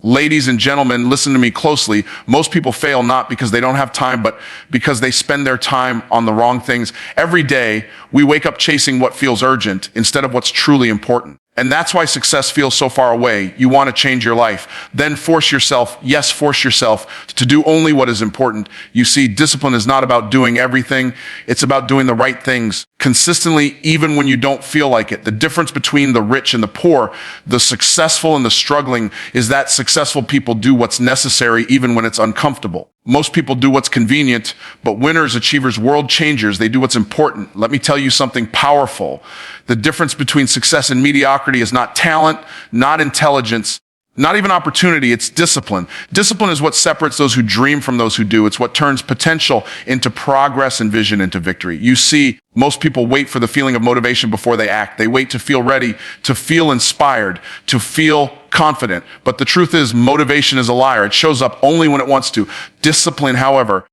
Ladies and gentlemen, listen to me closely. Most people fail not because they don't have time, but because they spend their time on the wrong things. Every day, we wake up chasing what feels urgent instead of what's truly important. And that's why success feels so far away. You want to change your life. Then force yourself to do only what is important. You see, discipline is not about doing everything. It's about doing the right things consistently, even when you don't feel like it. The difference between the rich and the poor, the successful and the struggling, is that successful people do what's necessary even when it's uncomfortable. Most people do what's convenient, but winners, achievers, world changers, they do what's important. Let me tell you something powerful. The difference between success and mediocrity is not talent, not intelligence, not even opportunity, it's discipline. Discipline is what separates those who dream from those who do. It's what turns potential into progress and vision into victory. You see, most people wait for the feeling of motivation before they act. They wait to feel ready, to feel inspired, to feel confident. But the truth is, motivation is a liar. It shows up only when it wants to. Discipline, however,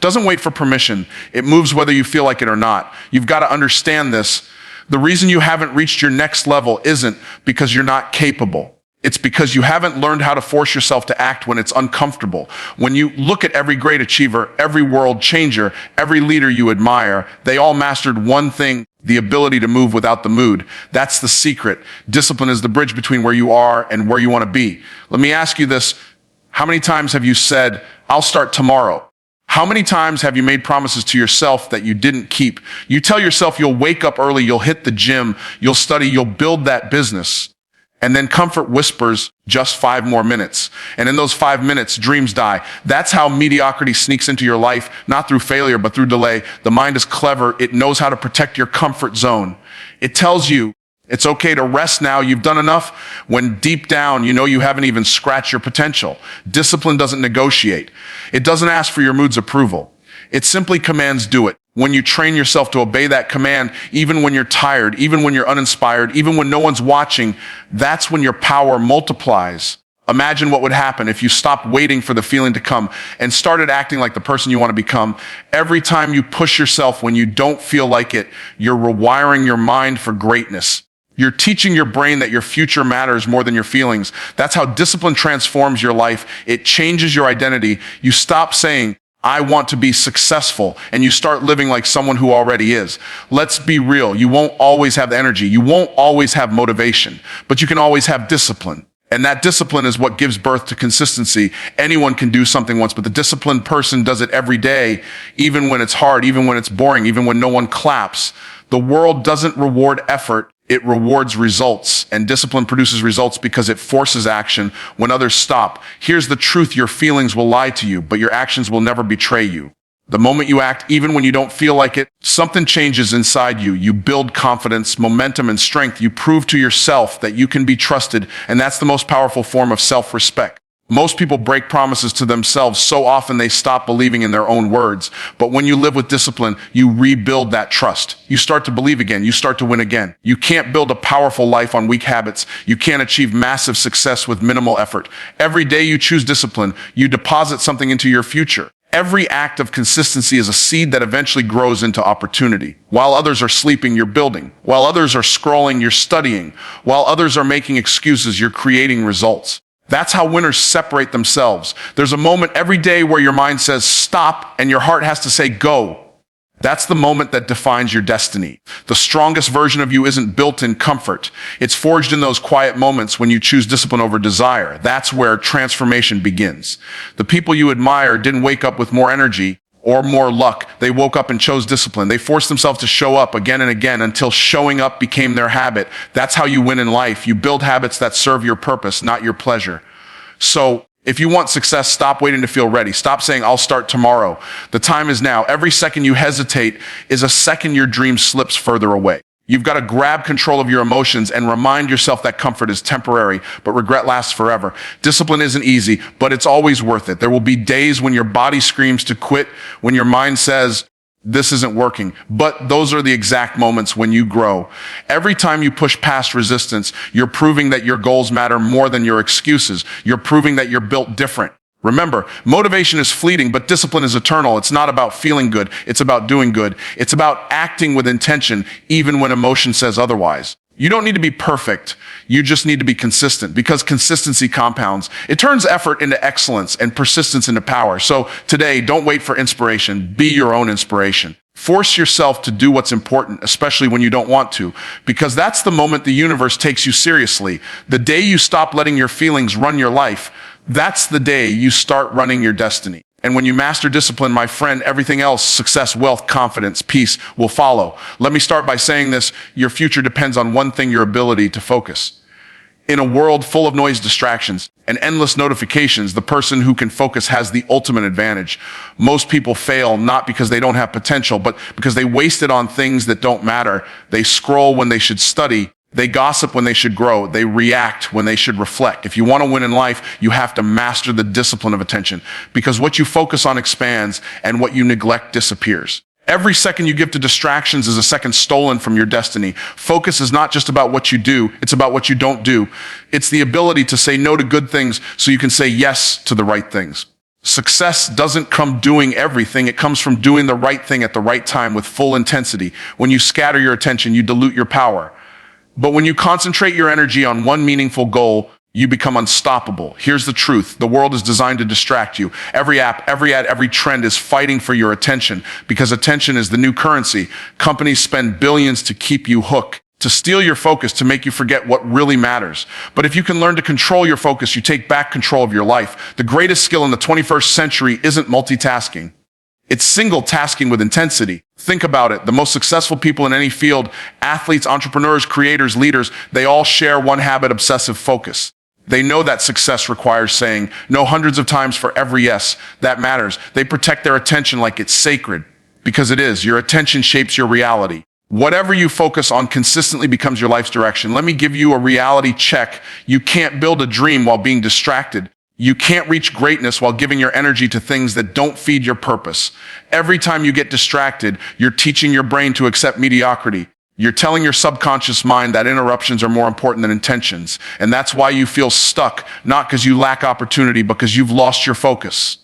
doesn't wait for permission. It moves whether you feel like it or not. You've got to understand this. The reason you haven't reached your next level isn't because you're not capable. It's because you haven't learned how to force yourself to act when it's uncomfortable. When you look at every great achiever, every world changer, every leader you admire, they all mastered one thing: the ability to move without the mood. That's the secret. Discipline is the bridge between where you are and where you want to be. Let me ask you this. How many times have you said, "I'll start tomorrow"? How many times have you made promises to yourself that you didn't keep? You tell yourself you'll wake up early, you'll hit the gym, you'll study, you'll build that business. And then comfort whispers, just 5 more minutes. And in those 5 minutes, dreams die. That's how mediocrity sneaks into your life, not through failure, but through delay. The mind is clever. It knows how to protect your comfort zone. It tells you it's okay to rest now. You've done enough, when deep down, you know you haven't even scratched your potential. Discipline doesn't negotiate. It doesn't ask for your mood's approval. It simply commands do it. When you train yourself to obey that command, even when you're tired, even when you're uninspired, even when no one's watching, that's when your power multiplies. Imagine what would happen if you stopped waiting for the feeling to come and started acting like the person you want to become. Every time you push yourself when you don't feel like it, you're rewiring your mind for greatness. You're teaching your brain that your future matters more than your feelings. That's how discipline transforms your life. It changes your identity. You stop saying, "I want to be successful," and you start living like someone who already is. Let's be real. You won't always have the energy. You won't always have motivation, but you can always have discipline. And that discipline is what gives birth to consistency. Anyone can do something once, but the disciplined person does it every day, even when it's hard, even when it's boring, even when no one claps. The world doesn't reward effort. It rewards results, and discipline produces results because it forces action when others stop. Here's the truth: your feelings will lie to you, but your actions will never betray you. The moment you act, even when you don't feel like it, something changes inside you. You build confidence, momentum, and strength. You prove to yourself that you can be trusted, and that's the most powerful form of self-respect. Most people break promises to themselves so often they stop believing in their own words. But when you live with discipline, you rebuild that trust. You start to believe again. You start to win again. You can't build a powerful life on weak habits. You can't achieve massive success with minimal effort. Every day you choose discipline, you deposit something into your future. Every act of consistency is a seed that eventually grows into opportunity. While others are sleeping, you're building. While others are scrolling, you're studying. While others are making excuses, you're creating results. That's how winners separate themselves. There's a moment every day where your mind says stop and your heart has to say go. That's the moment that defines your destiny. The strongest version of you isn't built in comfort. It's forged in those quiet moments when you choose discipline over desire. That's where transformation begins. The people you admire didn't wake up with more energy or more luck. They woke up and chose discipline. They forced themselves to show up again and again until showing up became their habit. That's how you win in life. You build habits that serve your purpose, not your pleasure. So if you want success, stop waiting to feel ready. Stop saying, "I'll start tomorrow." The time is now. Every second you hesitate is a second your dream slips further away. You've got to grab control of your emotions and remind yourself that comfort is temporary, but regret lasts forever. Discipline isn't easy, but it's always worth it. There will be days when your body screams to quit, when your mind says, "This isn't working." But those are the exact moments when you grow. Every time you push past resistance, you're proving that your goals matter more than your excuses. You're proving that you're built different. Remember, motivation is fleeting, but discipline is eternal. It's not about feeling good. It's about doing good. It's about acting with intention, even when emotion says otherwise. You don't need to be perfect. You just need to be consistent, because consistency compounds. It turns effort into excellence and persistence into power. So today, don't wait for inspiration. Be your own inspiration. Force yourself to do what's important, especially when you don't want to, because that's the moment the universe takes you seriously. The day you stop letting your feelings run your life, that's the day you start running your destiny. And when you master discipline, my friend, everything else, success, wealth, confidence, peace, will follow. Let me start by saying this: your future depends on one thing: your ability to focus. In a world full of noise, distractions, and endless notifications, the person who can focus has the ultimate advantage. Most people fail not because they don't have potential, but because they waste it on things that don't matter. They scroll when they should study. They gossip when they should grow. They react when they should reflect. If you want to win in life, you have to master the discipline of attention, because what you focus on expands and what you neglect disappears. Every second you give to distractions is a second stolen from your destiny. Focus is not just about what you do, it's about what you don't do. It's the ability to say no to good things so you can say yes to the right things. Success doesn't come doing everything, it comes from doing the right thing at the right time with full intensity. When you scatter your attention, you dilute your power. But when you concentrate your energy on one meaningful goal, you become unstoppable. Here's the truth: the world is designed to distract you. Every app, every ad, every trend is fighting for your attention, because attention is the new currency. Companies spend billions to keep you hooked, to steal your focus, to make you forget what really matters. But if you can learn to control your focus, you take back control of your life. The greatest skill in the 21st century isn't multitasking. It's single tasking with intensity. Think about it. The most successful people in any field, athletes, entrepreneurs, creators, leaders, they all share one habit: obsessive focus. They know that success requires saying no hundreds of times for every yes that matters. They protect their attention like it's sacred, because it is. Your attention shapes your reality. Whatever you focus on consistently becomes your life's direction. Let me give you a reality check. You can't build a dream while being distracted. You can't reach greatness while giving your energy to things that don't feed your purpose. Every time you get distracted, you're teaching your brain to accept mediocrity. You're telling your subconscious mind that interruptions are more important than intentions. And that's why you feel stuck, not because you lack opportunity, but because you've lost your focus.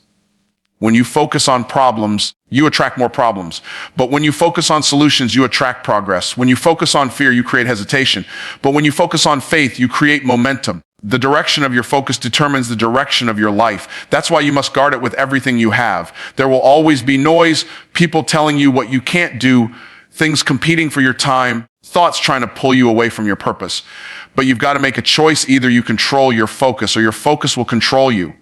When you focus on problems, you attract more problems. But when you focus on solutions, you attract progress. When you focus on fear, you create hesitation. But when you focus on faith, you create momentum. The direction of your focus determines the direction of your life. That's why you must guard it with everything you have. There will always be noise, people telling you what you can't do, things competing for your time, thoughts trying to pull you away from your purpose. But you've got to make a choice. Either you control your focus, or your focus will control you.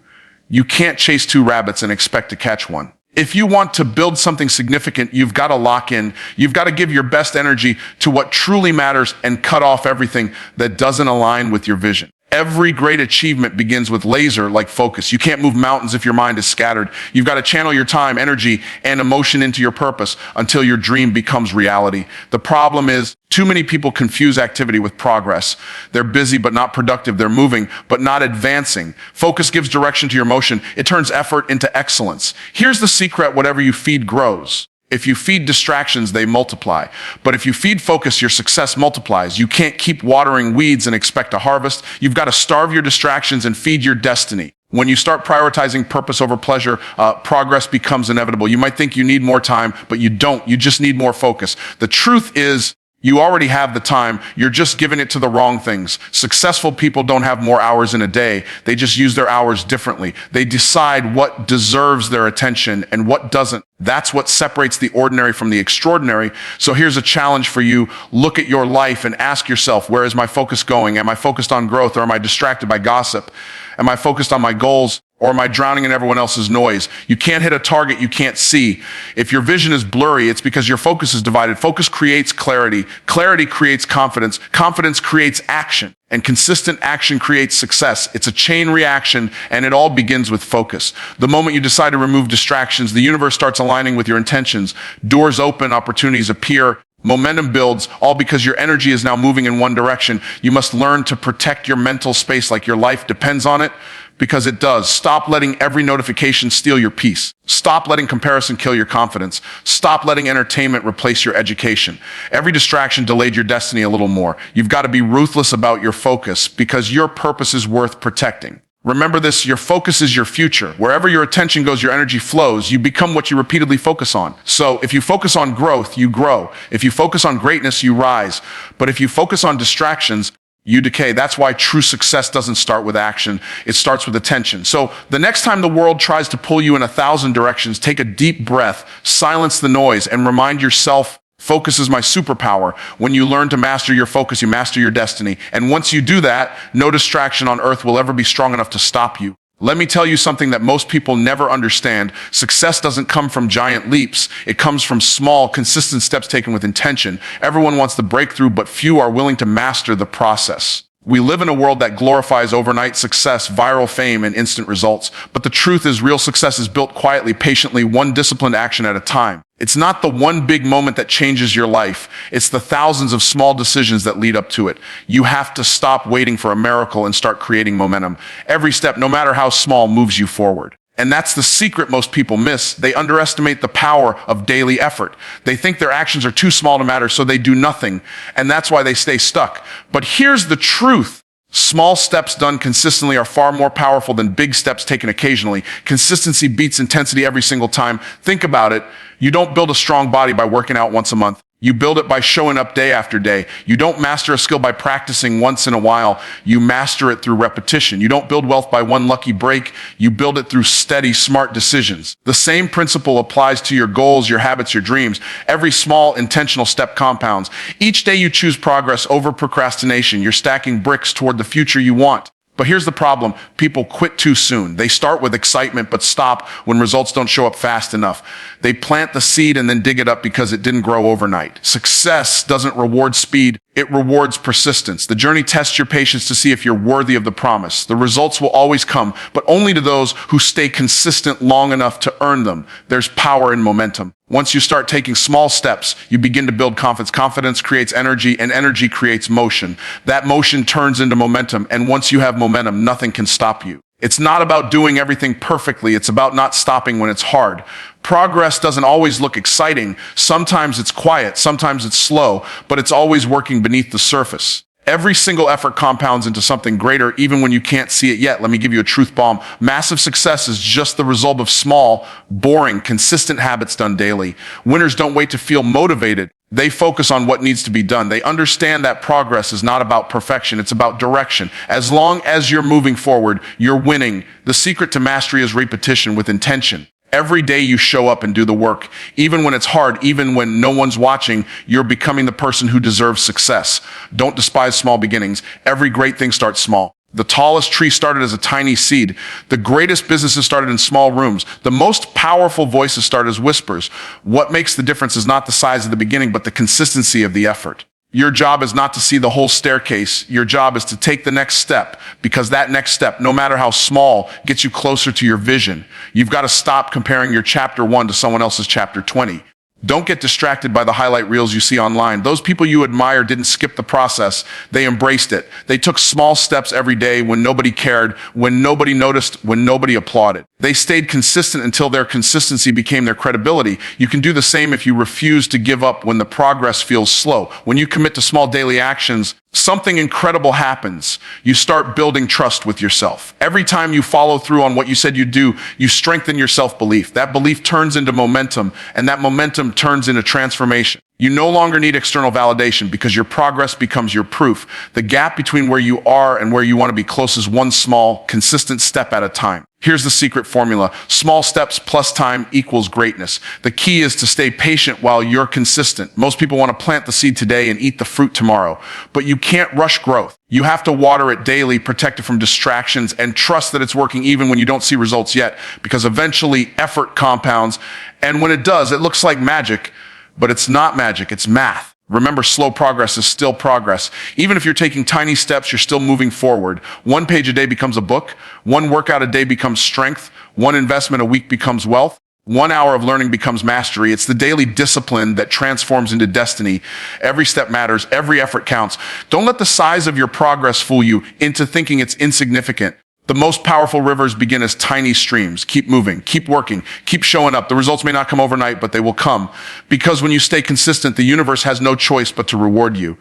You can't chase two rabbits and expect to catch one. If you want to build something significant, you've got to lock in. You've got to give your best energy to what truly matters and cut off everything that doesn't align with your vision. Every great achievement begins with laser-like focus. You can't move mountains if your mind is scattered. You've got to channel your time, energy, and emotion into your purpose until your dream becomes reality. The problem is, too many people confuse activity with progress. They're busy but not productive. They're moving but not advancing. Focus gives direction to your motion. It turns effort into excellence. Here's the secret: whatever you feed grows. If you feed distractions, they multiply. But if you feed focus, your success multiplies. You can't keep watering weeds and expect a harvest. You've got to starve your distractions and feed your destiny. When you start prioritizing purpose over pleasure, progress becomes inevitable. You might think you need more time, but you don't. You just need more focus. The truth is, you already have the time. You're just giving it to the wrong things. Successful people don't have more hours in a day. They just use their hours differently. They decide what deserves their attention and what doesn't. That's what separates the ordinary from the extraordinary. So here's a challenge for you. Look at your life and ask yourself, where is my focus going? Am I focused on growth, or am I distracted by gossip? Am I focused on my goals, or am I drowning in everyone else's noise? You can't hit a target you can't see. If your vision is blurry, it's because your focus is divided. Focus creates clarity. Clarity creates confidence. Confidence creates action. And consistent action creates success. It's a chain reaction, and it all begins with focus. The moment you decide to remove distractions, the universe starts aligning with your intentions. Doors open, opportunities appear, momentum builds, all because your energy is now moving in one direction. You must learn to protect your mental space like your life depends on it, because it does. Stop letting every notification steal your peace. Stop letting comparison kill your confidence. Stop letting entertainment replace your education. Every distraction delayed your destiny a little more. You've got to be ruthless about your focus, because your purpose is worth protecting. Remember this, your focus is your future. Wherever your attention goes, your energy flows. You become what you repeatedly focus on. So if you focus on growth, you grow. If you focus on greatness, you rise. But if you focus on distractions, you decay. That's why true success doesn't start with action. It starts with attention. So the next time the world tries to pull you in 1,000 directions, take a deep breath, silence the noise, and remind yourself, focus is my superpower. When you learn to master your focus, you master your destiny. And once you do that, no distraction on earth will ever be strong enough to stop you. Let me tell you something that most people never understand. Success doesn't come from giant leaps. It comes from small, consistent steps taken with intention. Everyone wants the breakthrough, but few are willing to master the process. We live in a world that glorifies overnight success, viral fame, and instant results. But the truth is, real success is built quietly, patiently, one disciplined action at a time. It's not the one big moment that changes your life. It's the thousands of small decisions that lead up to it. You have to stop waiting for a miracle and start creating momentum. Every step, no matter how small, moves you forward. And that's the secret most people miss. They underestimate the power of daily effort. They think their actions are too small to matter, so they do nothing. And that's why they stay stuck. But here's the truth. Small steps done consistently are far more powerful than big steps taken occasionally. Consistency beats intensity every single time. Think about it. You don't build a strong body by working out once a month. You build it by showing up day after day. You don't master a skill by practicing once in a while. You master it through repetition. You don't build wealth by one lucky break. You build it through steady, smart decisions. The same principle applies to your goals, your habits, your dreams. Every small, intentional step compounds. Each day you choose progress over procrastination. You're stacking bricks toward the future you want. But here's the problem. People quit too soon. They start with excitement, but stop when results don't show up fast enough. They plant the seed and then dig it up because it didn't grow overnight. Success doesn't reward speed. It rewards persistence. The journey tests your patience to see if you're worthy of the promise. The results will always come, but only to those who stay consistent long enough to earn them. There's power in momentum. Once you start taking small steps, you begin to build confidence. Confidence creates energy, and energy creates motion. That motion turns into momentum, and once you have momentum, nothing can stop you. It's not about doing everything perfectly. It's about not stopping when it's hard. Progress doesn't always look exciting. Sometimes it's quiet, sometimes it's slow, but it's always working beneath the surface. Every single effort compounds into something greater, even when you can't see it yet. Let me give you a truth bomb. Massive success is just the result of small, boring, consistent habits done daily. Winners don't wait to feel motivated. They focus on what needs to be done. They understand that progress is not about perfection. It's about direction. As long as you're moving forward, you're winning. The secret to mastery is repetition with intention. Every day you show up and do the work. Even when it's hard, even when no one's watching, you're becoming the person who deserves success. Don't despise small beginnings. Every great thing starts small. The tallest tree started as a tiny seed. The greatest businesses started in small rooms. The most powerful voices start as whispers. What makes the difference is not the size of the beginning, but the consistency of the effort. Your job is not to see the whole staircase. Your job is to take the next step, because that next step, no matter how small, gets you closer to your vision. You've got to stop comparing your chapter 1 to someone else's chapter 20. Don't get distracted by the highlight reels you see online. Those people you admire didn't skip the process. They embraced it. They took small steps every day when nobody cared, when nobody noticed, when nobody applauded. They stayed consistent until their consistency became their credibility. You can do the same if you refuse to give up when the progress feels slow. When you commit to small daily actions, something incredible happens. You start building trust with yourself. Every time you follow through on what you said you'd do, you strengthen your self-belief. That belief turns into momentum, and that momentum turns into transformation. You no longer need external validation because your progress becomes your proof. The gap between where you are and where you want to be closes one small, consistent step at a time. Here's the secret formula. Small steps plus time equals greatness. The key is to stay patient while you're consistent. Most people want to plant the seed today and eat the fruit tomorrow, but you can't rush growth. You have to water it daily, protect it from distractions, and trust that it's working even when you don't see results yet, because eventually effort compounds, and when it does, it looks like magic, but it's not magic, it's math. Remember, slow progress is still progress. Even if you're taking tiny steps, you're still moving forward. One page a day becomes a book. One workout a day becomes strength. One investment a week becomes wealth. 1 hour of learning becomes mastery. It's the daily discipline that transforms into destiny. Every step matters. Every effort counts. Don't let the size of your progress fool you into thinking it's insignificant. The most powerful rivers begin as tiny streams. Keep moving, keep working, keep showing up. The results may not come overnight, but they will come. Because when you stay consistent, the universe has no choice but to reward you.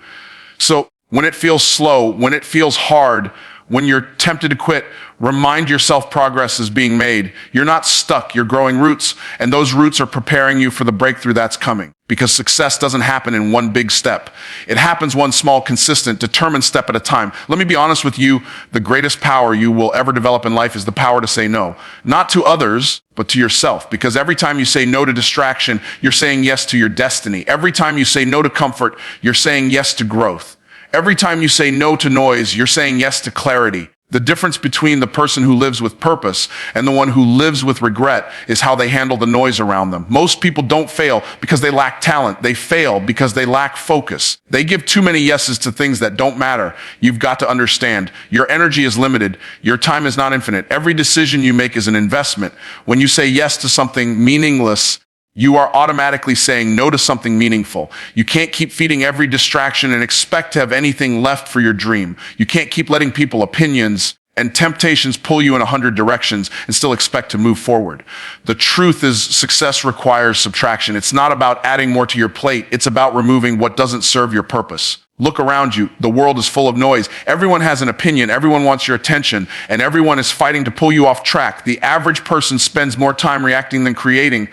So when it feels slow, when it feels hard, When you're tempted to quit, remind yourself progress is being made. You're not stuck, you're growing roots, and those roots are preparing you for the breakthrough that's coming. Because success doesn't happen in one big step. It happens one small, consistent, determined step at a time. Let me be honest with you, the greatest power you will ever develop in life is the power to say no. Not to others, but to yourself. Because every time you say no to distraction, you're saying yes to your destiny. Every time you say no to comfort, you're saying yes to growth. Every time you say no to noise, you're saying yes to clarity. The difference between the person who lives with purpose and the one who lives with regret is how they handle the noise around them. Most people don't fail because they lack talent. They fail because they lack focus. They give too many yeses to things that don't matter. You've got to understand, your energy is limited. Your time is not infinite. Every decision you make is an investment. When you say yes to something meaningless, you are automatically saying no to something meaningful. You can't keep feeding every distraction and expect to have anything left for your dream. You can't keep letting people, opinions, and temptations pull you in 100 directions and still expect to move forward. The truth is, success requires subtraction. It's not about adding more to your plate. It's about removing what doesn't serve your purpose. Look around you. The world is full of noise. Everyone has an opinion. Everyone wants your attention, and everyone is fighting to pull you off track. The average person spends more time reacting than creating.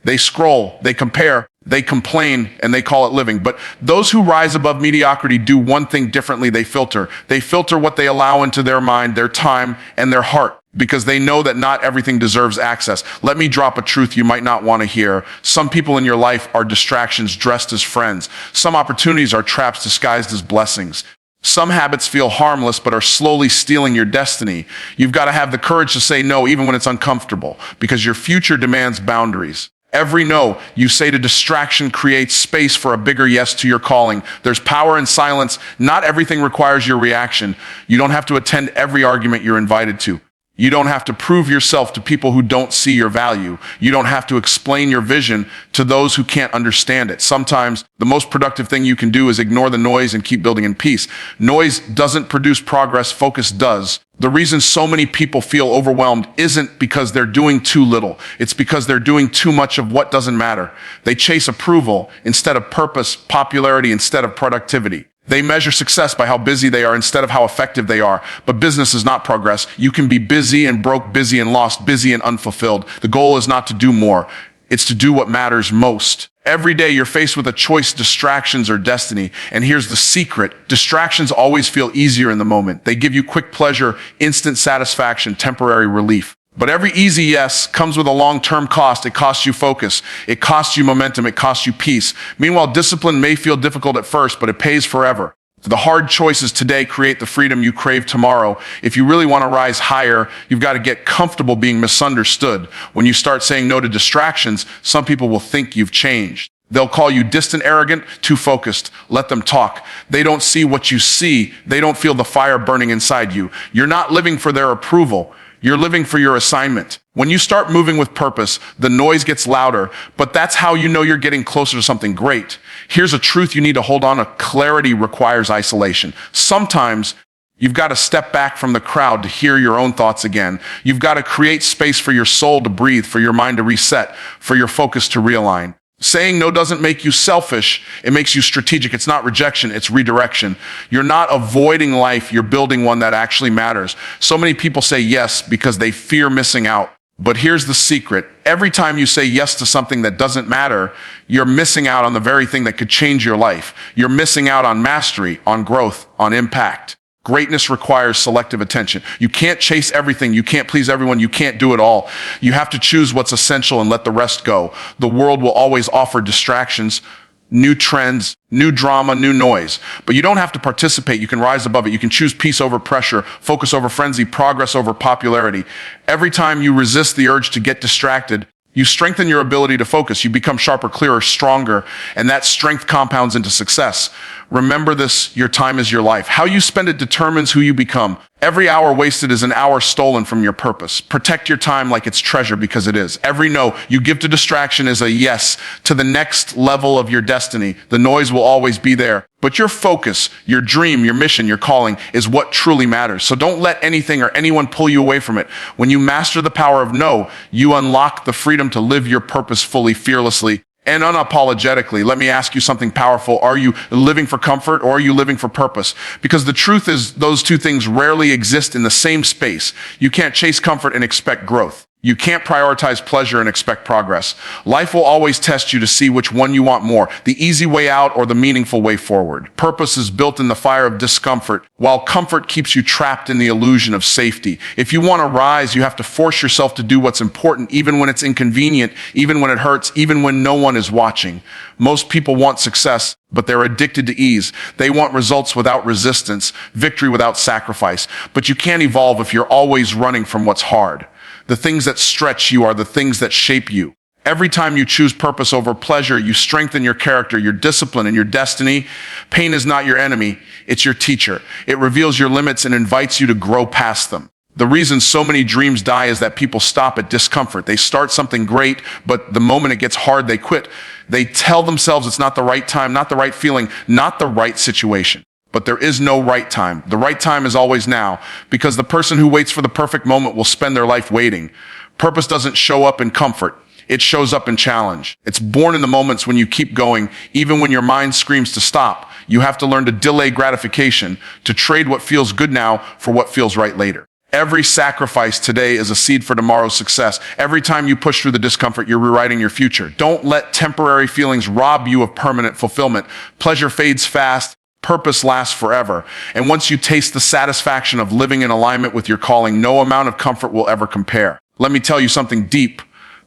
They scroll, they compare, they complain, and they call it living. But those who rise above mediocrity do one thing differently. They filter. They filter what they allow into their mind, their time, and their heart, because they know that not everything deserves access. Let me drop a truth you might not want to hear. Some people in your life are distractions dressed as friends. Some opportunities are traps disguised as blessings. Some habits feel harmless but are slowly stealing your destiny. You've got to have the courage to say no even when it's uncomfortable, because your future demands boundaries. Every no you say to distraction creates space for a bigger yes to your calling. There's power in silence. Not everything requires your reaction. You don't have to attend every argument you're invited to. You don't have to prove yourself to people who don't see your value. You don't have to explain your vision to those who can't understand it. Sometimes the most productive thing you can do is ignore the noise and keep building in peace. Noise doesn't produce progress, focus does. The reason so many people feel overwhelmed isn't because they're doing too little. It's because they're doing too much of what doesn't matter. They chase approval instead of purpose, popularity instead of productivity. They measure success by how busy they are instead of how effective they are. But business is not progress. You can be busy and broke, busy and lost, busy and unfulfilled. The goal is not to do more. It's to do what matters most. Every day you're faced with a choice, distractions or destiny. And here's the secret. Distractions always feel easier in the moment. They give you quick pleasure, instant satisfaction, temporary relief. But every easy yes comes with a long-term cost. It costs you focus. It costs you momentum. It costs you peace. Meanwhile, discipline may feel difficult at first, but it pays forever. The hard choices today create the freedom you crave tomorrow. If you really want to rise higher, you've got to get comfortable being misunderstood. When you start saying no to distractions, some people will think you've changed. They'll call you distant, arrogant, too focused. Let them talk. They don't see what you see. They don't feel the fire burning inside you. You're not living for their approval. You're living for your assignment. When you start moving with purpose, the noise gets louder, but that's how you know you're getting closer to something great. Here's a truth you need to hold on to. Clarity requires isolation. Sometimes you've got to step back from the crowd to hear your own thoughts again. You've got to create space for your soul to breathe, for your mind to reset, for your focus to realign. Saying no doesn't make you selfish. It makes you strategic. It's not rejection. It's redirection. You're not avoiding life. You're building one that actually matters. So many people say yes because they fear missing out. But here's the secret. Every time you say yes to something that doesn't matter, you're missing out on the very thing that could change your life. You're missing out on mastery, on growth, on impact. Greatness requires selective attention. You can't chase everything. You can't please everyone. You can't do it all. You have to choose what's essential and let the rest go. The world will always offer distractions, new trends, new drama, new noise. But you don't have to participate. You can rise above it. You can choose peace over pressure, focus over frenzy, progress over popularity. Every time you resist the urge to get distracted, you strengthen your ability to focus. You become sharper, clearer, stronger, and that strength compounds into success. Remember this, your time is your life. How you spend it determines who you become. Every hour wasted is an hour stolen from your purpose. Protect your time like it's treasure, because it is. Every no you give to distraction is a yes to the next level of your destiny. The noise will always be there, but your focus, your dream, your mission, your calling is what truly matters. So don't let anything or anyone pull you away from it. When you master the power of no, you unlock the freedom to live your purpose fully, fearlessly, And unapologetically, let me ask you something powerful. Are you living for comfort or are you living for purpose? Because the truth is those two things rarely exist in the same space. You can't chase comfort and expect growth. You can't prioritize pleasure and expect progress. Life will always test you to see which one you want more, the easy way out or the meaningful way forward. Purpose is built in the fire of discomfort, while comfort keeps you trapped in the illusion of safety. If you want to rise, you have to force yourself to do what's important, even when it's inconvenient, even when it hurts, even when no one is watching. Most people want success, but they're addicted to ease. They want results without resistance, victory without sacrifice. But you can't evolve if you're always running from what's hard. The things that stretch you are the things that shape you. Every time you choose purpose over pleasure, you strengthen your character, your discipline, and your destiny. Pain is not your enemy, it's your teacher. It reveals your limits and invites you to grow past them. The reason so many dreams die is that people stop at discomfort. They start something great, but the moment it gets hard, they quit. They tell themselves it's not the right time, not the right feeling, not the right situation. But there is no right time. The right time is always now, because the person who waits for the perfect moment will spend their life waiting. Purpose doesn't show up in comfort. It shows up in challenge. It's born in the moments when you keep going, even when your mind screams to stop. You have to learn to delay gratification, to trade what feels good now for what feels right later. Every sacrifice today is a seed for tomorrow's success. Every time you push through the discomfort, you're rewriting your future. Don't let temporary feelings rob you of permanent fulfillment. Pleasure fades fast. Purpose lasts forever. And once you taste the satisfaction of living in alignment with your calling, no amount of comfort will ever compare. Let me tell you something deep.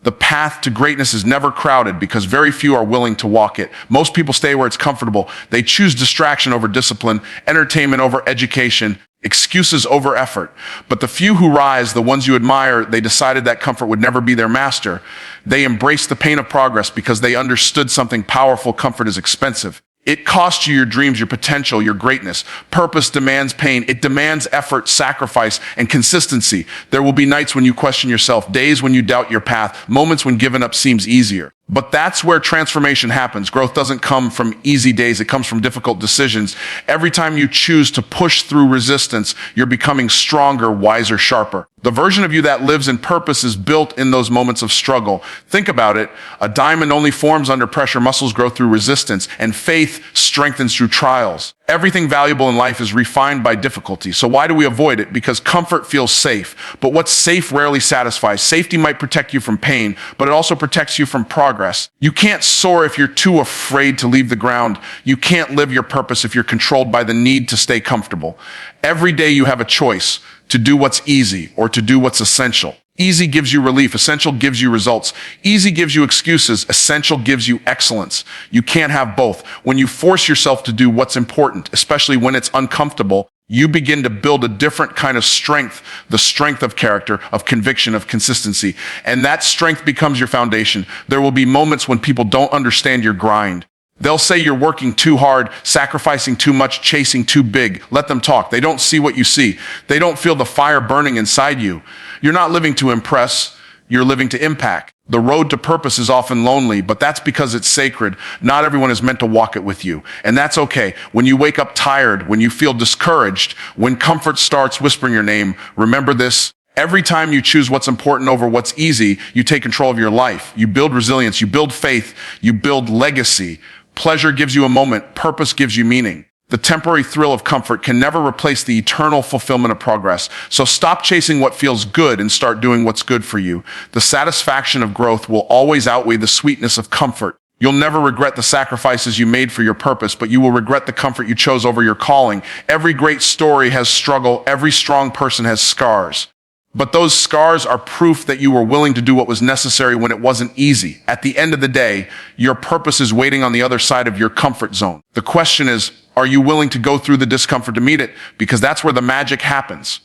The path to greatness is never crowded because very few are willing to walk it. Most people stay where it's comfortable. They choose distraction over discipline, entertainment over education, excuses over effort. But the few who rise, the ones you admire, they decided that comfort would never be their master. They embraced the pain of progress because they understood something powerful. Comfort is expensive. It costs you your dreams, your potential, your greatness. Purpose demands pain. It demands effort, sacrifice, and consistency. There will be nights when you question yourself, days when you doubt your path, moments when giving up seems easier. But that's where transformation happens. Growth doesn't come from easy days. It comes from difficult decisions. Every time you choose to push through resistance, you're becoming stronger, wiser, sharper. The version of you that lives in purpose is built in those moments of struggle. Think about it. A diamond only forms under pressure. Muscles grow through resistance, and faith strengthens through trials. Everything valuable in life is refined by difficulty. So why do we avoid it? Because comfort feels safe. But what's safe rarely satisfies. Safety might protect you from pain, but it also protects you from progress. You can't soar if you're too afraid to leave the ground. You can't live your purpose if you're controlled by the need to stay comfortable. Every day you have a choice to do what's easy or to do what's essential. Easy gives you relief. Essential gives you results. Easy gives you excuses. Essential gives you excellence. You can't have both. When you force yourself to do what's important, especially when it's uncomfortable, you begin to build a different kind of strength, the strength of character, of conviction, of consistency. And that strength becomes your foundation. There will be moments when people don't understand your grind. They'll say you're working too hard, sacrificing too much, chasing too big. Let them talk. They don't see what you see. They don't feel the fire burning inside you. You're not living to impress. You're living to impact. The road to purpose is often lonely, but that's because it's sacred. Not everyone is meant to walk it with you. And that's okay. When you wake up tired, when you feel discouraged, when comfort starts whispering your name, remember this. Every time you choose what's important over what's easy, you take control of your life. You build resilience. You build faith. You build legacy. Pleasure gives you a moment. Purpose gives you meaning. The temporary thrill of comfort can never replace the eternal fulfillment of progress. So stop chasing what feels good and start doing what's good for you. The satisfaction of growth will always outweigh the sweetness of comfort. You'll never regret the sacrifices you made for your purpose, but you will regret the comfort you chose over your calling. Every great story has struggle. Every strong person has scars. But those scars are proof that you were willing to do what was necessary when it wasn't easy. At the end of the day, your purpose is waiting on the other side of your comfort zone. The question is, are you willing to go through the discomfort to meet it? Because that's where the magic happens.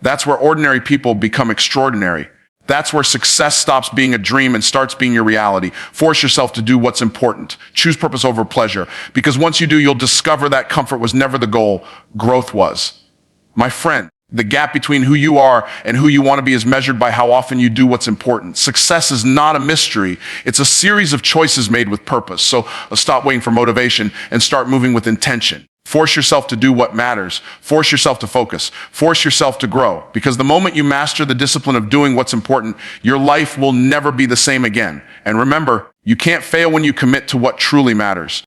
That's where ordinary people become extraordinary. That's where success stops being a dream and starts being your reality. Force yourself to do what's important. Choose purpose over pleasure. Because once you do, you'll discover that comfort was never the goal. Growth was. My friend, the gap between who you are and who you want to be is measured by how often you do what's important. Success is not a mystery. It's a series of choices made with purpose. So stop waiting for motivation and start moving with intention. Force yourself to do what matters. Force yourself to focus. Force yourself to grow. Because the moment you master the discipline of doing what's important, your life will never be the same again. And remember, You can't fail when you commit to what truly matters.